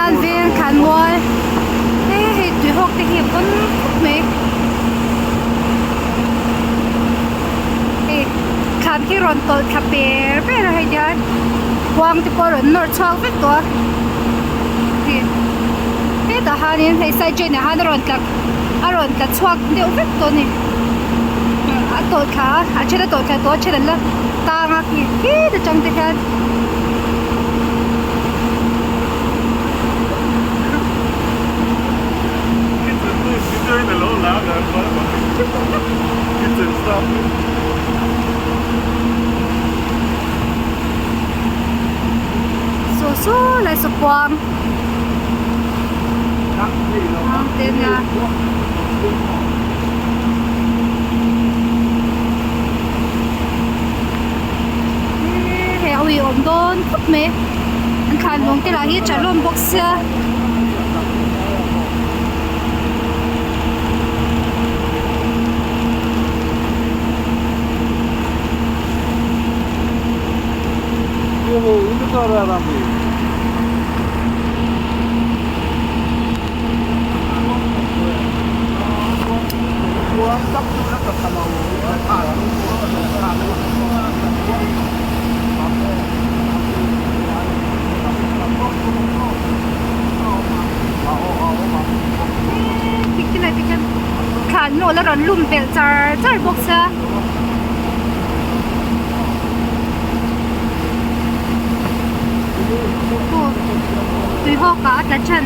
nan ven kan moi he tu hok te hi kon me kanที่รอนตดขับเปรเป็นอะไรยันวางที่ปอรอนนอร์ชอกเป็นตัวนี่แต่ฮานี่ให้ใส่เจนเนี่ยฮานรอนกับอารอนกับชอกเดี๋ยวเป็นตัวนี่ตดขาเชื่อตดขาตัวเชื่อแล้วตางักนี่จะจังที่กันin de low lager, it's stop. สู้ๆเลยสุกวางเต็มยาเฮ้ยเอาอีอมโดนพุดไหมอันขันลงที่ละที่จะร่วมบ็อกเซอร์이거 사람이ขันโลแล้วร้อนลุ่มเป็นจาร์บ็อกเซอร์tuy họ có là chân